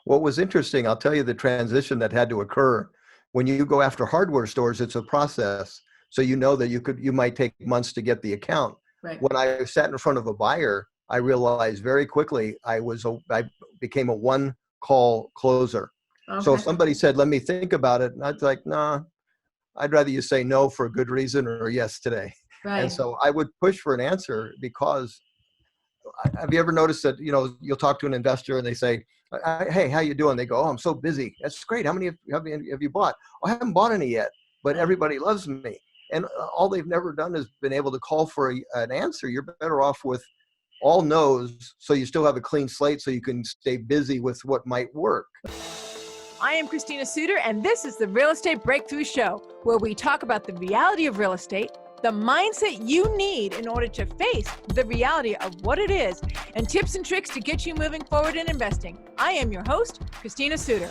What was interesting, I'll tell you the transition that had to occur. When you go after hardware stores, it's a process. So you know that you might take months to get the account. Right. When I sat in front of a buyer, I realized very quickly I became a one call closer. Okay. So if somebody said, let me think about it, and I'd like, nah, I'd rather you say no for a good reason or yes today. Right. And so I would push for an answer, because have you ever noticed that, you'll talk to an investor and they say, hey, how you doing? They go, oh, I'm so busy. That's great. How many have you bought? Oh, I haven't bought any yet, but everybody loves me. And all they've never done is been able to call for an answer. You're better off with all no's, so you still have a clean slate, so you can stay busy with what might work. I am Christina Suter, and this is the Real Estate Breakthrough Show, where we talk about the reality of real estate, the mindset you need in order to face the reality of what it is, and tips and tricks to get you moving forward in investing. I am your host, Christina Suter.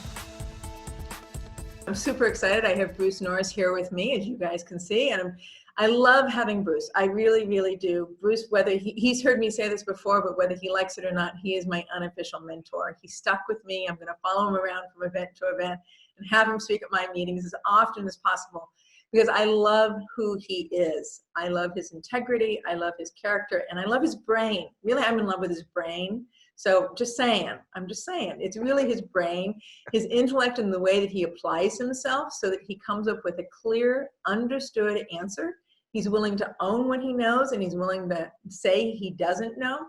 I'm super excited. I have Bruce Norris here with me, as you guys can see, and I love having Bruce. I really, really do. Bruce, whether he's heard me say this before, but whether he likes it or not, he is my unofficial mentor. He stuck with me. I'm going to follow him around from event to event and have him speak at my meetings as often as possible, because I love who he is. I love his integrity. I love his character, and I love his brain. Really, I'm in love with his brain. So just saying, I'm just saying, it's really his brain, his intellect, and the way that he applies himself so that he comes up with a clear, understood answer. He's willing to own what he knows, and he's willing to say he doesn't know.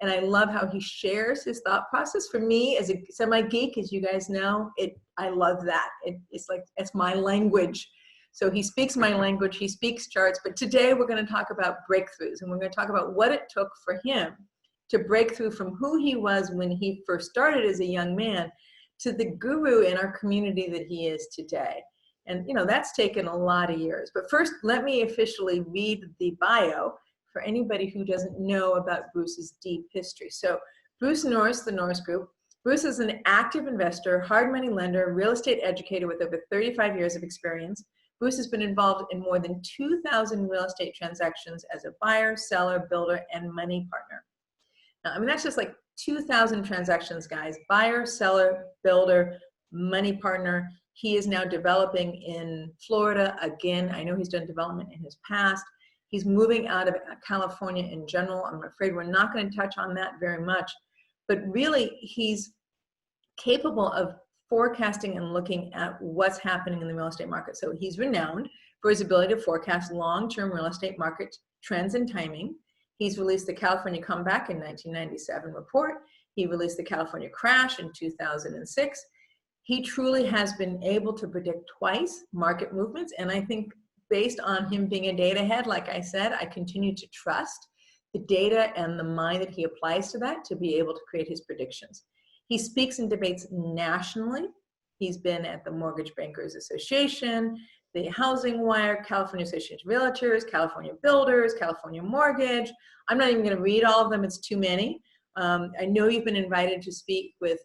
And I love how he shares his thought process. For me, as a semi-geek, as you guys know, I love that. It's my language. So he speaks my language, he speaks charts, but today we're going to talk about breakthroughs, and we're going to talk about what it took for him to break through from who he was when he first started as a young man to the guru in our community that he is today. And that's taken a lot of years. But first, let me officially read the bio for anybody who doesn't know about Bruce's deep history. So Bruce Norris, the Norris Group. Bruce is an active investor, hard money lender, real estate educator with over 35 years of experience. Bruce has been involved in more than 2,000 real estate transactions as a buyer, seller, builder, and money partner. Now, that's just like 2,000 transactions, guys. Buyer, seller, builder, money partner. He is now developing in Florida. Again, I know he's done development in his past. He's moving out of California in general. I'm afraid we're not going to touch on that very much. But really, he's capable of forecasting and looking at what's happening in the real estate market. So he's renowned for his ability to forecast long-term real estate market trends and timing. He's released the California Comeback in 1997 report. He released the California Crash in 2006. He truly has been able to predict twice market movements. And I think based on him being a data head, like I said, I continue to trust the data and the mind that he applies to that to be able to create his predictions. He speaks and debates nationally. He's been at the Mortgage Bankers Association, the Housing Wire, California Association of Realtors, California Builders, California Mortgage. I'm not even going to read all of them. It's too many. I know you've been invited to speak with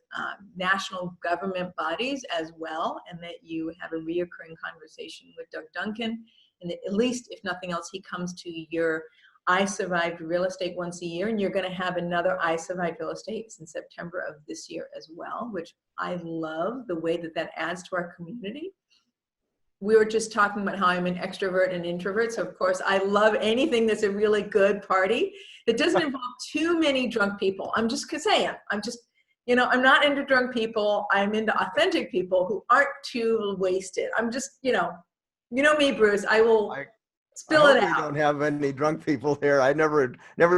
national government bodies as well, and that you have a reoccurring conversation with Doug Duncan. And that at least, if nothing else, he comes to your I Survived Real Estate once a year, and you're going to have another I Survived Real Estate in September of this year as well, which I love the way that adds to our community. We were just talking about how I'm an extrovert and introvert. So of course I love anything that's a really good party that doesn't involve too many drunk people. I'm just saying, I'm I'm not into drunk people. I'm into authentic people who aren't too wasted. I'm just, you know me, Bruce, I will spill it out. We don't have any drunk people here. I never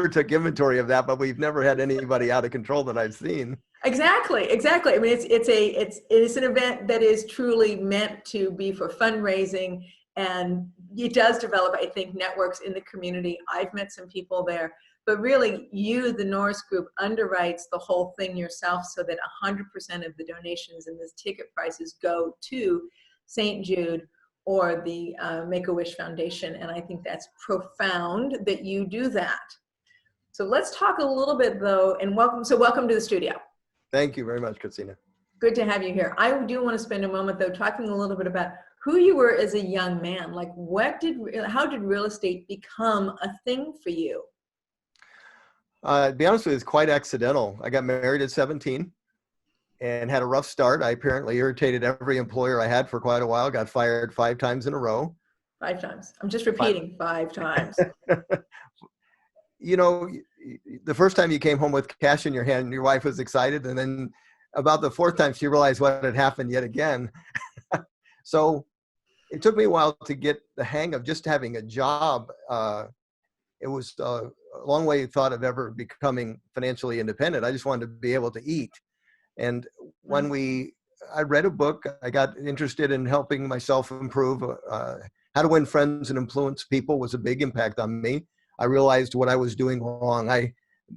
took inventory of that, but we've never had anybody out of control that I've seen. Exactly. I mean, it's an event that is truly meant to be for fundraising, and it does develop, I think, networks in the community. I've met some people there, but really, you, the Norris Group, underwrites the whole thing yourself, so that 100% of the donations and the ticket prices go to St. Jude or the Make-A-Wish Foundation, and I think that's profound that you do that. So let's talk a little bit, though, and welcome to the studio. Thank you very much, Christina. Good to have you here. I do want to spend a moment, though, talking a little bit about who you were as a young man. Like, how did real estate become a thing for you? To be honest with you, it's quite accidental. I got married at 17. and had a rough start. I apparently irritated every employer I had for quite a while, got fired 5 times in a row. 5 times. I'm just Five. repeating 5 times. You know, the first time you came home with cash in your hand, your wife was excited. And then about the 4th time, she realized what had happened yet again. So it took me a while to get the hang of just having a job. It was a long way thought of ever becoming financially independent. I just wanted to be able to eat. And when I read a book, I got interested in helping myself improve. How to Win Friends and Influence People was a big impact on me. I realized what I was doing wrong.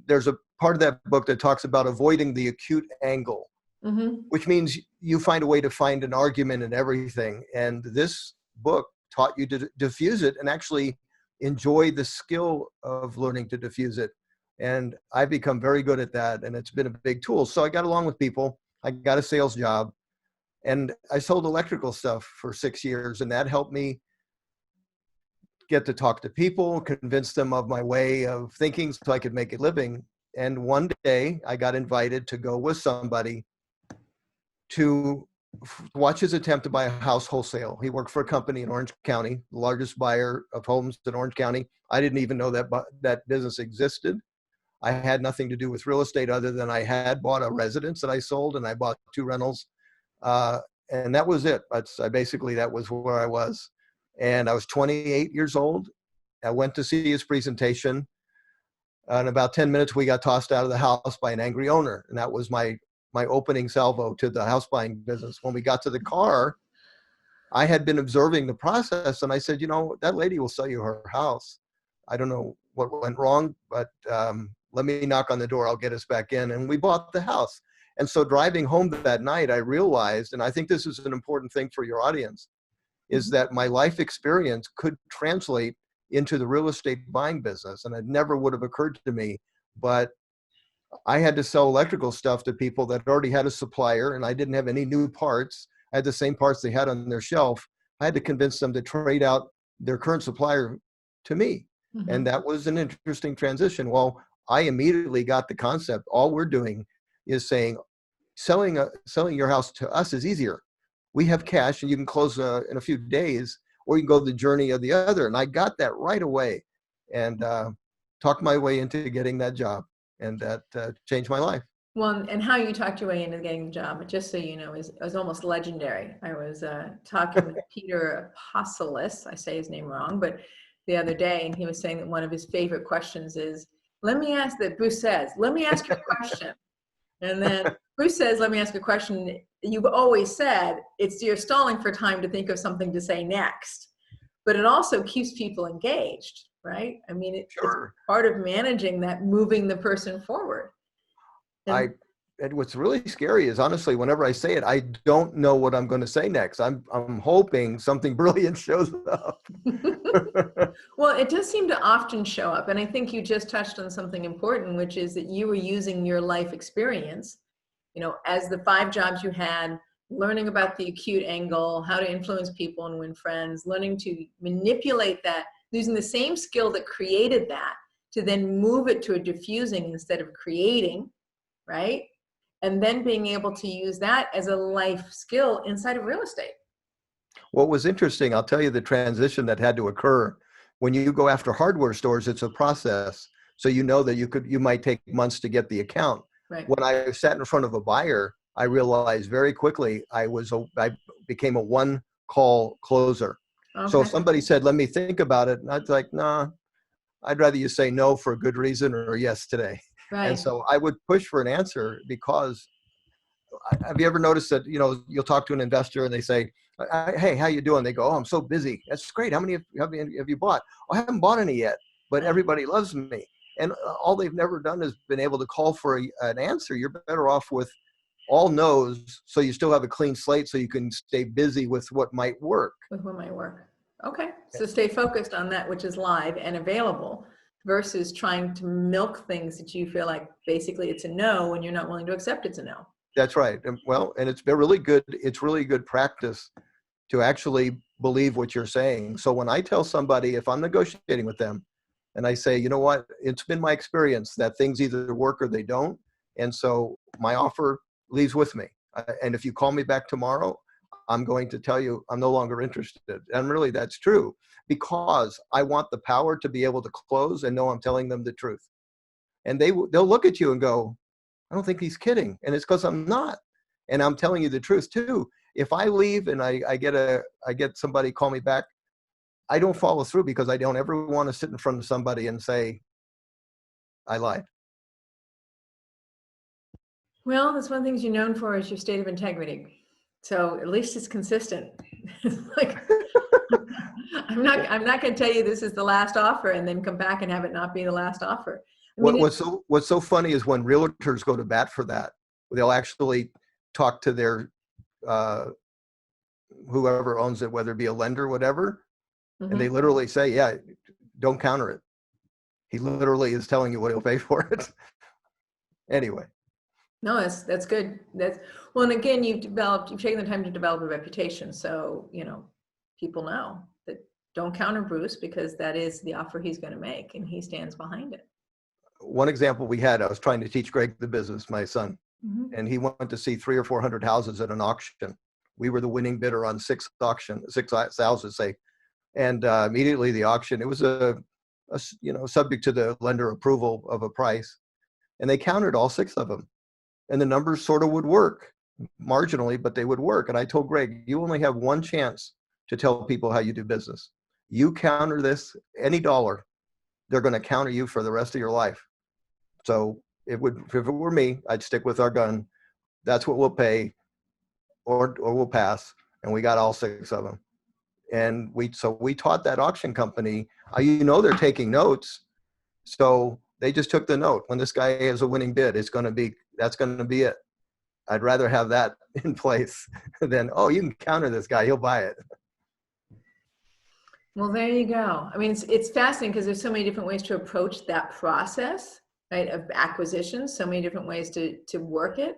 There's a part of that book that talks about avoiding the acute angle, which means you find a way to find an argument in everything. And this book taught you to diffuse it and actually enjoy the skill of learning to diffuse it. And I've become very good at that, and it's been a big tool. So I got along with people. I got a sales job, and I sold electrical stuff for 6 years, and that helped me get to talk to people, convince them of my way of thinking so I could make a living. And one day I got invited to go with somebody to watch his attempt to buy a house wholesale. He worked for a company in Orange County, the largest buyer of homes in Orange County. I didn't even know that business existed. I had nothing to do with real estate other than I had bought a residence that I sold, and I bought 2 rentals. And that was it. That was where I was. And I was 28 years old. I went to see his presentation. In about 10 minutes, we got tossed out of the house by an angry owner. And that was my opening salvo to the house buying business. When we got to the car, I had been observing the process, and I said, that lady will sell you her house. I don't know what went wrong, but let me knock on the door. I'll get us back in. And we bought the house. And so driving home that night, I realized, and I think this is an important thing for your audience, is that my life experience could translate into the real estate buying business. And it never would have occurred to me, but I had to sell electrical stuff to people that already had a supplier, and I didn't have any new parts. I had the same parts they had on their shelf. I had to convince them to trade out their current supplier to me. And that was an interesting transition. Well, I immediately got the concept. All we're doing is saying, selling your house to us is easier. We have cash, and you can close in a few days, or you can go the journey of the other. And I got that right away, and talked my way into getting that job, and that changed my life. Well, and how you talked your way into getting the job, just so you know, is almost legendary. I was talking with Peter Apostolus, I say his name wrong, but the other day, and he was saying that one of his favorite questions is, Bruce says, let me ask you a question. And then Bruce says, let me ask a question. You've always said you're stalling for time to think of something to say next, but it also keeps people engaged, right? I mean, it's part of managing that, moving the person forward. And what's really scary is, honestly, whenever I say it, I don't know what I'm going to say next. I'm hoping something brilliant shows up. Well, it does seem to often show up. And I think you just touched on something important, which is that you were using your life experience, as the 5 jobs you had, learning about the acute angle, how to influence people and win friends, learning to manipulate that, using the same skill that created that to then move it to a diffusing instead of creating, right? And then being able to use that as a life skill inside of real estate. What was interesting, I'll tell you the transition that had to occur. When you go after hardware stores, it's a process. So that you might take months to get the account. Right. When I sat in front of a buyer, I realized very quickly I became a one-call closer. Okay. So if somebody said, let me think about it, and I'd like, nah, I'd rather you say no for a good reason or yes today. Right. And so I would push for an answer, because have you ever noticed that, you'll talk to an investor and they say, hey, how you doing? They go, oh, I'm so busy. That's great. How many have you bought? Oh, I haven't bought any yet, but everybody loves me. And all they've never done is been able to call for an answer. You're better off with all no's, so you still have a clean slate, so you can stay busy with what might work. Okay. So stay focused on that which is live and available, versus trying to milk things that you feel like basically it's a no when you're not willing to accept it's a no. That's right. And it's been really good. It's really good practice to actually believe what you're saying. So when I tell somebody, if I'm negotiating with them and I say, you know what, it's been my experience that things either work or they don't. And so my offer leaves with me. And if you call me back tomorrow, I'm going to tell you I'm no longer interested. And really, that's true, because I want the power to be able to close and know I'm telling them the truth. And they'll look at you and go, I don't think he's kidding. And it's because I'm not. And I'm telling you the truth too. If I leave and I get somebody call me back, I don't follow through, because I don't ever want to sit in front of somebody and say, I lied. Well, that's one of the things you're known for, is your state of integrity. So at least it's consistent. Like, I'm not going to tell you this is the last offer and then come back and have it not be the last offer. I mean, What's so funny is when realtors go to bat for that, they'll actually talk to their whoever owns it, whether it be a lender, whatever, and they literally say, yeah, don't counter it. He literally is telling you what he'll pay for it. Anyway. No, that's good. Well, and again, you've taken the time to develop a reputation. So, people know that don't counter Bruce, because that is the offer he's going to make and he stands behind it. One example we had, I was trying to teach Greg the business, my son, and he went to see 300 or 400 houses at an auction. We were the winning bidder on six houses, say, and immediately the auction, it was subject to the lender approval of a price, and they countered all six of them. And the numbers sort of would work marginally, but they would work. And I told Greg, you only have one chance to tell people how you do business. You counter this, any dollar, they're going to counter you for the rest of your life. So if it were me, I'd stick with our gun. That's what we'll pay, or we'll pass. And we got all six of them. And we taught that auction company, they're taking notes. So they just took the note. When this guy has a winning bid, that's going to be it. I'd rather have that in place than, you can counter this guy, he'll buy it. Well, there you go. I mean, it's fascinating, because there's so many different ways to approach that process, right, of acquisition, so many different ways to work it.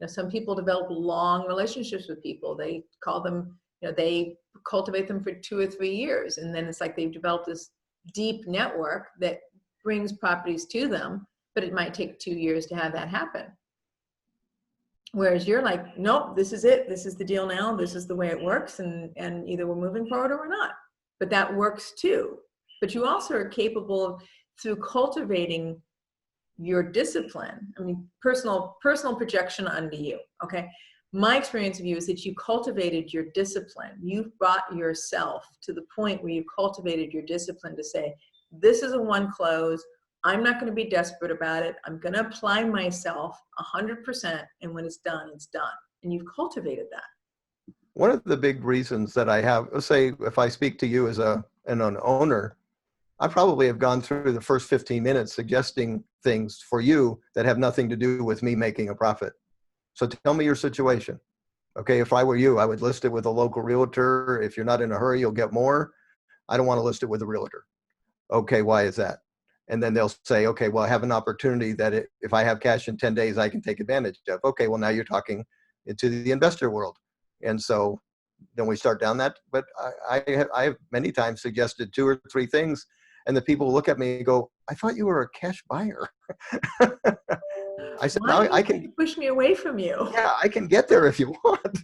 Some people develop long relationships with people. They call them, they cultivate them for 2 or 3 years. And then it's like they've developed this deep network that brings properties to them, but it might take 2 years to have that happen. Whereas you're like, nope, this is it. This is the deal now. This is the way it works. And either we're moving forward or we're not. But that works too. But you also are capable of, through cultivating your discipline, I mean, personal projection onto you, okay? My experience of you is that you cultivated your discipline. You've brought yourself to the point where you cultivated your discipline to say, this is a one close. I'm not going to be desperate about it. I'm going to apply myself 100%. And when it's done, it's done. And you've cultivated that. One of the big reasons that I have, let's say, if I speak to you as an owner, I probably have gone through the first 15 minutes suggesting things for you that have nothing to do with me making a profit. So tell me your situation. Okay, if I were you, I would list it with a local realtor. If you're not in a hurry, you'll get more. I don't want to list it with a realtor. Okay, why is that? And then they'll say, okay, well, I have an opportunity that if I have cash in 10 days, I can take advantage of. Okay, well, now you're talking into the investor world. And so then we start down that. But I have many times suggested 2 or 3 things, and the people look at me and go, I thought you were a cash buyer. I said, Why no, I can push me away from you. Yeah, I can get there if you want.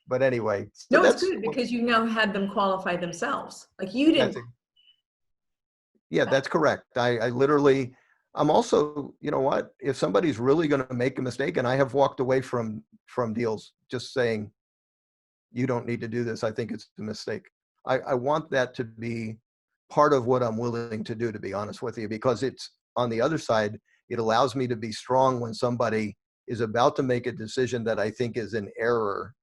But anyway. So no, it's good, because you now had them qualify themselves. Like you didn't. Yeah, that's correct. I literally, I'm also, you know what, if somebody's really going to make a mistake, and I have walked away from deals just saying, you don't need to do this. I think it's a mistake. I want that to be part of what I'm willing to do, to be honest with you, because it's on the other side, it allows me to be strong when somebody is about to make a decision that I think is an error.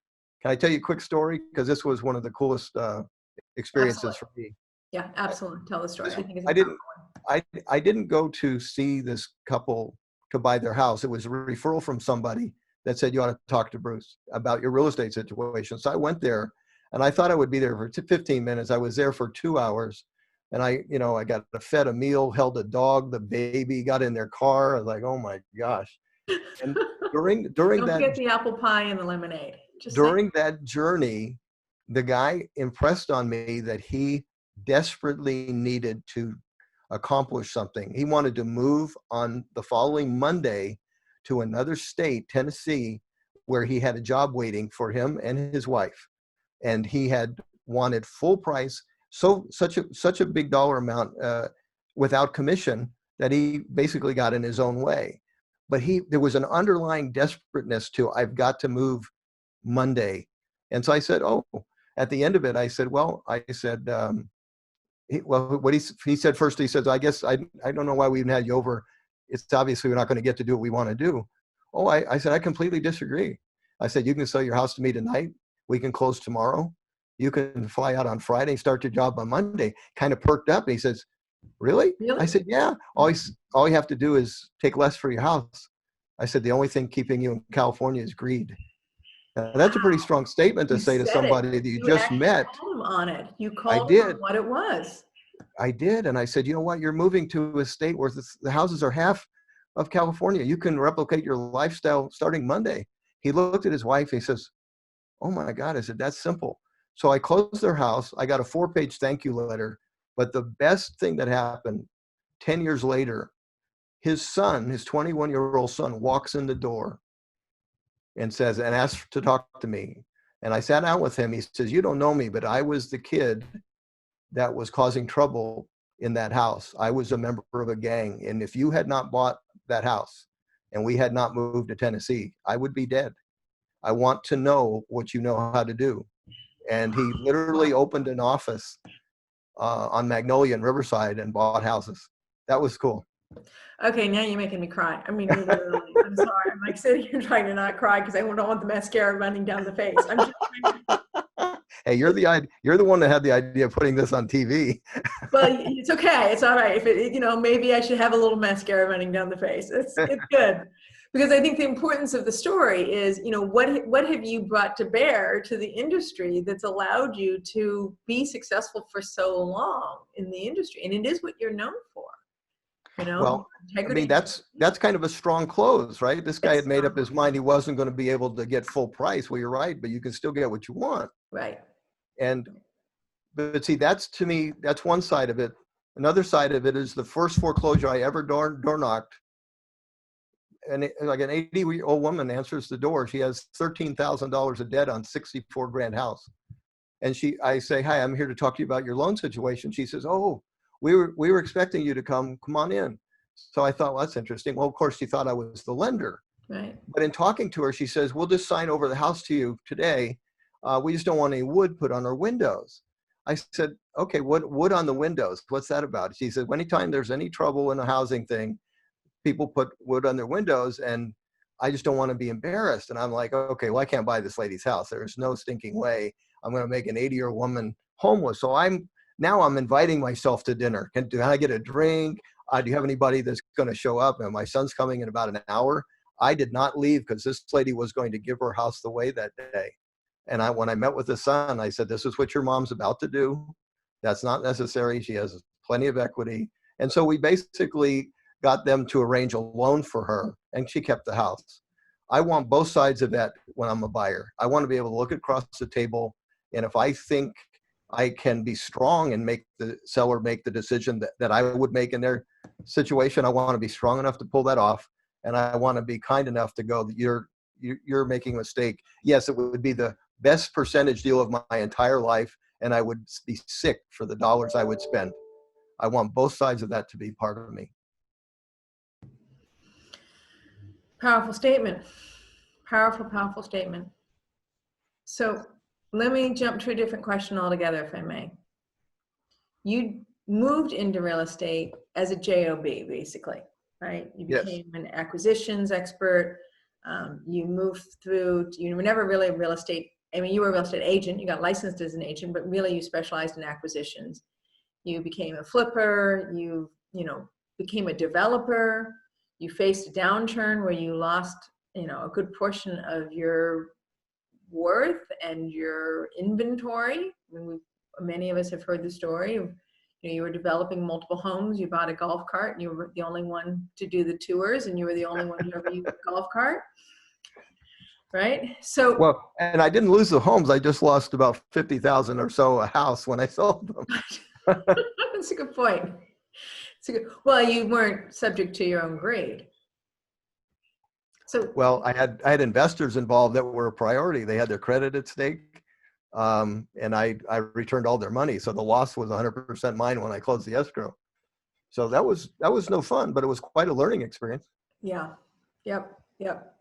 Can I tell you a quick story? Because this was one of the coolest experiences for me. Yeah, absolutely. Tell the story. I didn't go to see this couple to buy their house. It was a referral from somebody that said, you ought to talk to Bruce about your real estate situation. So I went there, and I thought I would be there for 15 minutes. I was there for 2 hours, and I got fed a meal, held a dog, the baby, got in their car. I was like, oh my gosh. And during Don't that, forget the apple pie and the lemonade. During that journey, the guy impressed on me that he desperately needed to accomplish something. He wanted to move on the following Monday to another state, Tennessee, where he had a job waiting for him and his wife. And he had wanted full price, such a big dollar amount without commission that he basically got in his own way. But there was an underlying desperateness to, I've got to move Monday. And so I said, oh, at the end of it, I said, what he said first, he says, I guess I don't know why we even had you over. It's obviously we're not going to get to do what we want to do. Oh, I said, I completely disagree. I said, you can sell your house to me tonight. We can close tomorrow. You can fly out on Friday and start your job on Monday. Kind of perked up. And he says, really? I said, yeah. All you have to do is take less for your house. I said, the only thing keeping you in California is greed. Now, that's a pretty strong statement to say to somebody that you just met. Called him on it. You called him on what it was. I did. And I said, you know what? You're moving to a state where the houses are half of California. You can replicate your lifestyle starting Monday. He looked at his wife. He says, oh my God. I said, that's simple. So I closed their house. I got a 4-page thank you letter. But the best thing that happened 10 years later, his son, his 21-year-old son, walks in the door and asks to talk to me. And I sat down with him. He says, you don't know me, but I was the kid that was causing trouble in that house. I was a member of a gang. And if you had not bought that house and we had not moved to Tennessee, I would be dead. I want to know what you know how to do. And he literally opened an office on Magnolia and Riverside and bought houses. That was cool. Okay, now you're making me cry. I mean, literally, I'm sorry. I'm like sitting here trying to not cry because I don't want the mascara running down the face. I'm just Hey, you're the one that had the idea of putting this on TV. Well, it's okay. It's all right. If it, maybe I should have a little mascara running down the face. It's good. Because I think the importance of the story is, what have you brought to bear to the industry that's allowed you to be successful for so long in the industry? And it is what you're known for, Well, integrity. I mean, that's kind of a strong close, right? This guy had made up his mind he wasn't going to be able to get full price. Well, you're right, but you can still get what you want. Right. But see, to me, that's one side of it. Another side of it is the first foreclosure I ever door knocked. And like an 80-year-old woman answers the door. She has $13,000 of debt on $64,000 house. And I say, hi, I'm here to talk to you about your loan situation. She says, oh, we were expecting you to come on in. So I thought, well, that's interesting. Well, of course, she thought I was the lender. Right. But in talking to her, she says, we'll just sign over the house to you today. We just don't want any wood put on our windows. I said, okay, what wood on the windows? What's that about? She said, anytime there's any trouble in a housing thing, people put wood on their windows, and I just don't want to be embarrassed. And I'm like, okay, well, I can't buy this lady's house. There's no stinking way I'm going to make an 80-year-old woman homeless. So I'm inviting myself to dinner. Can I get a drink? Do you have anybody that's going to show up? And my son's coming in about an hour. I did not leave because this lady was going to give her house away that day. And when I met with the son, I said, this is what your mom's about to do. That's not necessary. She has plenty of equity. And so we basically got them to arrange a loan for her, and she kept the house. I want both sides of that when I'm a buyer. I want to be able to look across the table, and if I think I can be strong and make the seller make the decision that I would make in their situation, I want to be strong enough to pull that off, and I want to be kind enough to go, you're making a mistake. Yes, it would be the best percentage deal of my entire life, and I would be sick for the dollars I would spend. I want both sides of that to be part of me. Powerful statement. Powerful, powerful statement. So let me jump to a different question altogether, if I may. You moved into real estate as a JOB, basically, right? You became an acquisitions expert. You moved through, you were never really a real estate, you were a real estate agent. You got licensed as an agent, but really you specialized in acquisitions. You became a flipper. You became a developer. You faced a downturn where you lost, a good portion of your worth and your inventory. Many of us have heard the story. You were developing multiple homes. You bought a golf cart, and you were the only one to do the tours, and you were the only one who ever used a golf cart. Right? So well, and I didn't lose the homes. I just lost about 50,000 or so a house when I sold them. That's a good point. Well, you weren't subject to your own greed. So, Well, I had investors involved that were a priority. They had their credit at stake, and I returned all their money. So the loss was 100% mine when I closed the escrow. So that was no fun, but it was quite a learning experience. yeah, yep.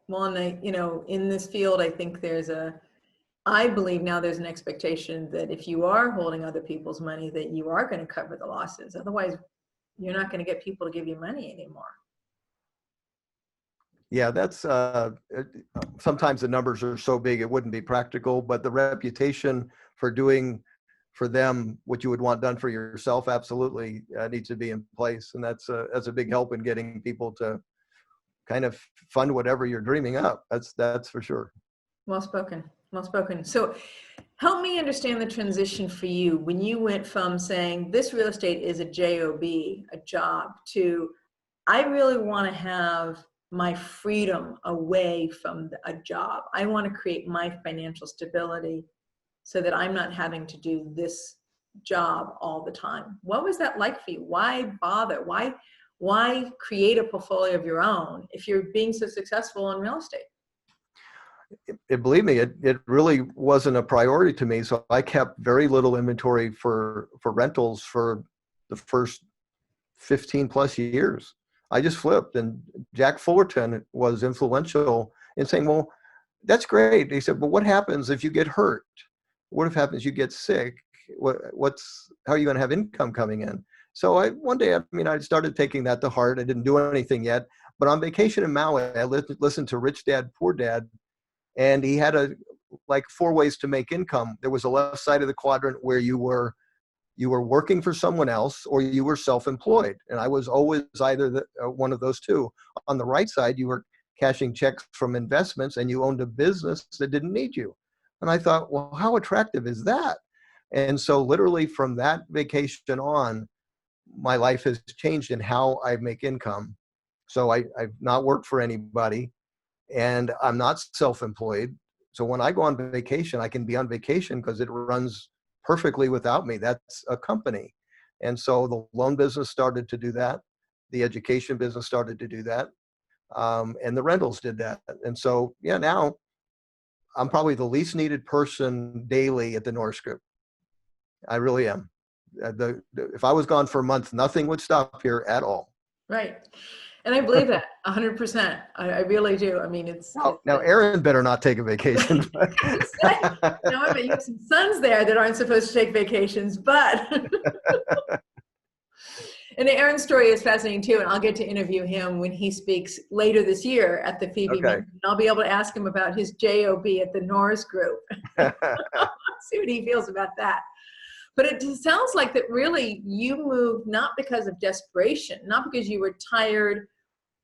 Well, and in this field, I think I believe now there's an expectation that if you are holding other people's money, that you are going to cover the losses. Otherwise, you're not going to get people to give you money anymore. Yeah, that's sometimes the numbers are so big it wouldn't be practical, but the reputation for doing for them what you would want done for yourself absolutely needs to be in place, and that's a big help in getting people to kind of fund whatever you're dreaming up. That's for sure. Well spoken. Well spoken. So help me understand the transition for you when you went from saying this real estate is a job, a job, to I really want to have my freedom away from a job. I want to create my financial stability so that I'm not having to do this job all the time. What was that like for you? Why bother? Why create a portfolio of your own if you're being so successful in real estate? Believe me, it really wasn't a priority to me. So I kept very little inventory for rentals for the first 15 plus years. I just flipped, and Jack Fullerton was influential in saying, well, that's great. He said, but what happens if you get hurt? What if happens you get sick? How are you going to have income coming in? So one day, I started taking that to heart. I didn't do anything yet, but on vacation in Maui, I listened to Rich Dad, Poor Dad, and he had like 4 ways to make income. There was a left side of the quadrant where you were working for someone else or you were self-employed. And I was always either one of those two. On the right side, you were cashing checks from investments and you owned a business that didn't need you. And I thought, well, how attractive is that? And so literally from that vacation on, my life has changed in how I make income. So I've not worked for anybody and I'm not self-employed. So when I go on vacation, I can be on vacation because it runs perfectly without me. That's a company. And so the loan business started to do that. The education business started to do that. And the rentals did that. And so, yeah, now I'm probably the least needed person daily at the Norris Group. I really am. If I was gone for a month, nothing would stop here at all. Right. And I believe that 100%. I really do. I mean, Now Aaron better not take a vacation. No, I mean, you have some sons there that aren't supposed to take vacations, but. And Aaron's story is fascinating too, and I'll get to interview him when he speaks later this year at the Phoebe meeting. I'll be able to ask him about his job at the Norris Group. See what he feels about that. But it sounds like that really you moved not because of desperation, not because you were tired,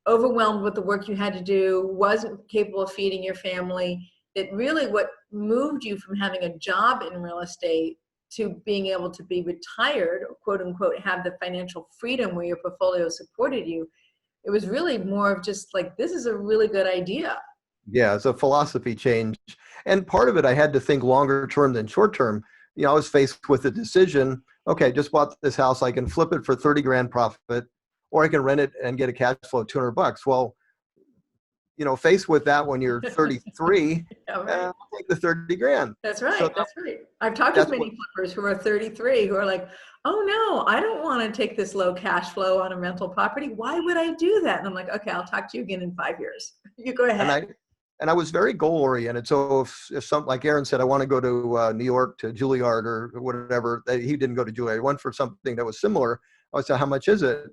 overwhelmed with the work you had to do, wasn't capable of feeding your family. That really what moved you from having a job in real estate to being able to be retired, or quote unquote, have the financial freedom where your portfolio supported you. It was really more of just like, this is a really good idea. Yeah, it's a philosophy change. And part of it, I had to think longer term than short term. I was faced with a decision. Okay, just bought this house. I can flip it for 30 grand profit, or I can rent it and get a cash flow of $200. Well, faced with that when you're 33, Yeah, right. I'll take the 30 grand. That's right. So that's right. I've talked to many flippers who are 33 who are like, oh no, I don't want to take this low cash flow on a rental property. Why would I do that? And I'm like, okay, I'll talk to you again in 5 years. You go ahead. And I was very goal oriented. So if something like Aaron said, I want to go to New York to Juilliard or whatever, he didn't go to Juilliard. He went for something that was similar. I said, how much is it?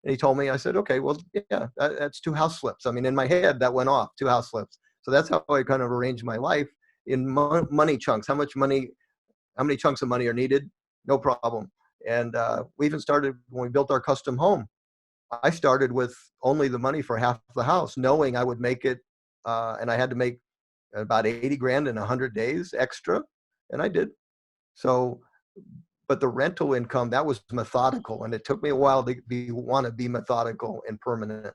And he told me, I said, okay, well, yeah, that's 2 house flips. I mean, in my head, that went off, 2 house flips. So that's how I kind of arranged my life in money chunks. How many chunks of money are needed? No problem. And we even started when we built our custom home. I started with only the money for half the house, knowing I would make it. And I had to make about 80 grand in 100 days extra. And I did. So, but the rental income, that was methodical. And it took me a while to want to be methodical and permanent.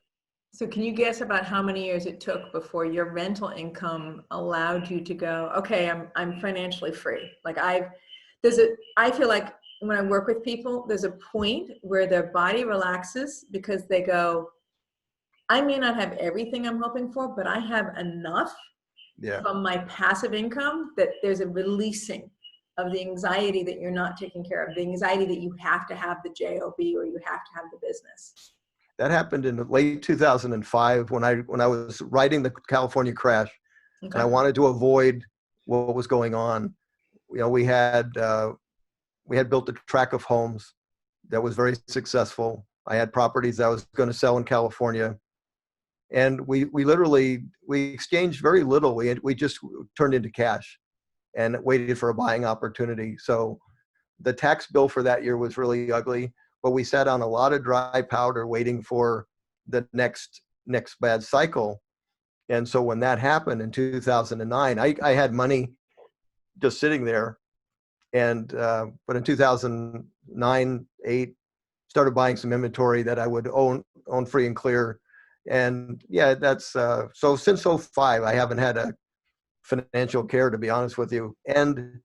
So can you guess about how many years it took before your rental income allowed you to go, okay, I'm financially free? Like I feel like when I work with people, there's a point where their body relaxes because they go, I may not have everything I'm hoping for, but I have enough Yeah. from my passive income that there's a releasing of the anxiety that you're not taking care of, the anxiety that you have to have the job or you have to have the business. That happened in late 2005 when I was writing the California crash, and I Okay. wanted to avoid what was going on. You know, we had built a tract of homes that was very successful. I had properties that I was going to sell in California, and we literally exchanged very little. We just turned into cash and waited for a buying opportunity. So the tax bill for that year was really ugly, but we sat on a lot of dry powder waiting for the next bad cycle. And so when that happened in 2009, I had money just sitting there. And but in 2009, 8, started buying some inventory that I would own free and clear. And yeah, that's so since '05, I haven't had a financial care, to be honest with you. And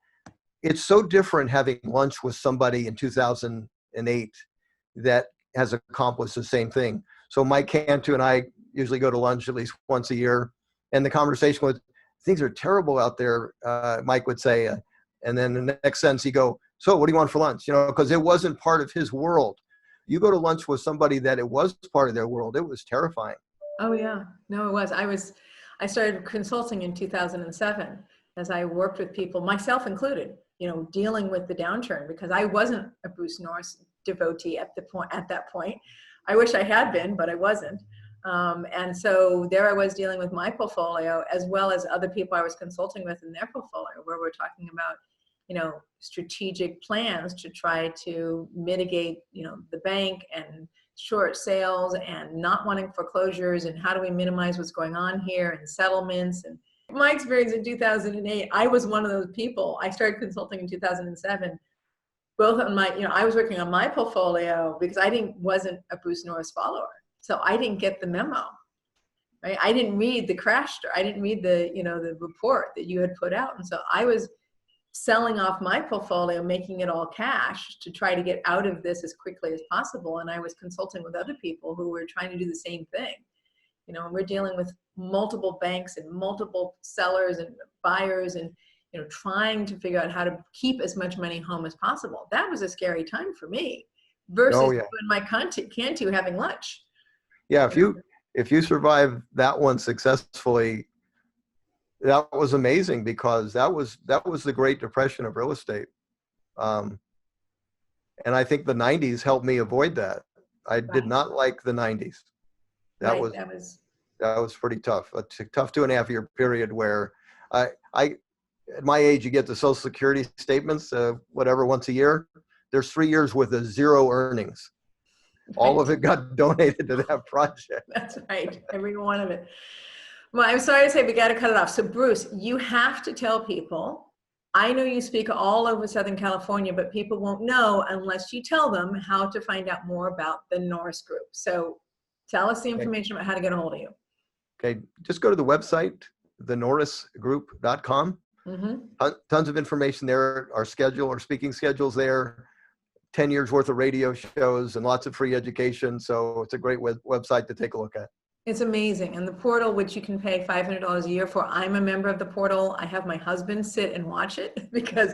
it's so different having lunch with somebody in 2008 that has accomplished the same thing. So Mike Cantu and I usually go to lunch at least once a year, and the conversation was, things are terrible out there, Mike would say, and then the next sentence he'd go, so what do you want for lunch? You know, because it wasn't part of his world. You go to lunch with somebody that it was part of their world, it was terrifying. Oh yeah, no, it was. I started consulting in 2007 as I worked with people, myself included, you know, dealing with the downturn, because I wasn't a Bruce Norris devotee at that point. I wish I had been, but I wasn't. And so there I was dealing with my portfolio as well as other people I was consulting with in their portfolio, where we're talking about, you know, strategic plans to try to mitigate, you know, the bank and short sales and not wanting foreclosures, and how do we minimize what's going on here, and settlements. And my experience in 2008, I was one of those people. I started consulting in 2007, both on my, you know, I was working on my portfolio because wasn't a Bruce Norris follower. So I didn't get the memo, right? I didn't read the crash story. I didn't read the, you know, the report that you had put out. And so I was selling off my portfolio, making it all cash to try to get out of this as quickly as possible. And I was consulting with other people who were trying to do the same thing. You know, and we're dealing with multiple banks and multiple sellers and buyers, and, you know, trying to figure out how to keep as much money home as possible. That was a scary time for me versus Oh yeah. doing my Cantu having lunch. Yeah, if you survive that one successfully, that was amazing, because that was the Great Depression of real estate. And I think the 90s helped me avoid that. I did not like the 90s. That was pretty tough. A tough 2.5 year period where I at my age, you get the Social Security statements, whatever, once a year. There's 3 years with a zero earnings. All of it got donated to that project. That's right, every one of it. Well, I'm sorry to say, we got to cut it off. So Bruce, you have to tell people, I know you speak all over Southern California, but people won't know unless you tell them how to find out more about the Norris Group. So tell us the information about how to get a hold of you. Okay, just go to the website, thenorrisgroup.com. Mm-hmm. Tons of information there. Our schedule, our speaking schedule's there. 10 years worth of radio shows and lots of free education. So it's a great website to take a look at. It's amazing. And the portal, which you can pay $500 a year for, I'm a member of the portal. I have my husband sit and watch it because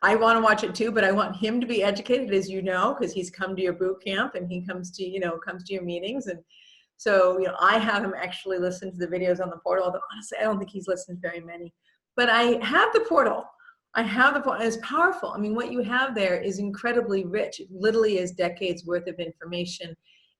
I want to watch it too, but I want him to be educated, as you know, because he's come to your boot camp and he comes to, comes to your meetings. And so, I have him actually listen to the videos on the portal, although honestly, I don't think he's listened to very many. But I have the portal. And it's powerful. I mean, what you have there is incredibly rich. It literally is decades worth of information,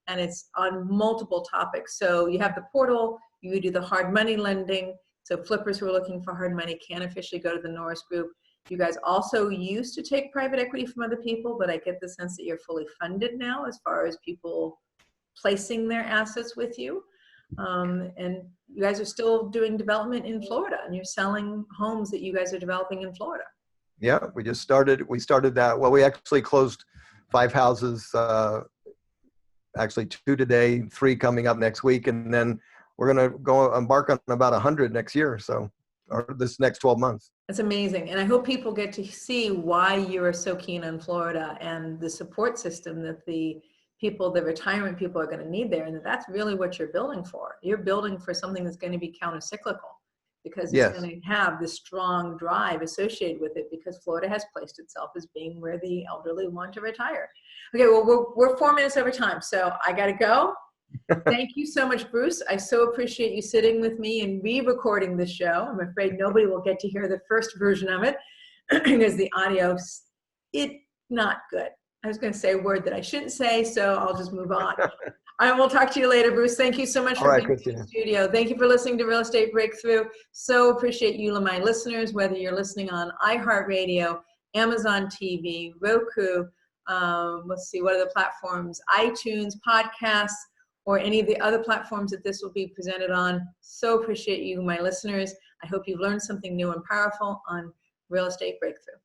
and it's on multiple topics. So you have the portal, you do the hard money lending. So flippers who are looking for hard money can officially go to the Norris Group. You guys also used to take private equity from other people, but I get the sense that you're fully funded now as far as people placing their assets with you. And you guys are still doing development in Florida, and you're selling homes that you guys are developing in Florida. Yeah, we started that. Well, we actually closed 5 houses, actually 2 today, 3 coming up next week. And then we're going to go embark on about 100 next year. So, or this next 12 months. That's amazing. And I hope people get to see why you're so keen on Florida and the support system that the people, the retirement people are going to need there, and that's really what you're building for. You're building for something that's going to be counter-cyclical, because it's Yes. going to have this strong drive associated with it, because Florida has placed itself as being where the elderly want to retire. Okay, well, we're 4 minutes over time, so I got to go. Thank you so much, Bruce. I so appreciate you sitting with me and re-recording the show. I'm afraid nobody will get to hear the first version of it because the audio, it's not good. I was going to say a word that I shouldn't say, so I'll just move on. I will talk to you later, Bruce. Thank you so much for being in the studio. Thank you for listening to Real Estate Breakthrough. So appreciate you, my listeners, whether you're listening on iHeartRadio, Amazon TV, Roku, let's see, what other platforms, iTunes, podcasts, or any of the other platforms that this will be presented on. So appreciate you, my listeners. I hope you've learned something new and powerful on Real Estate Breakthrough.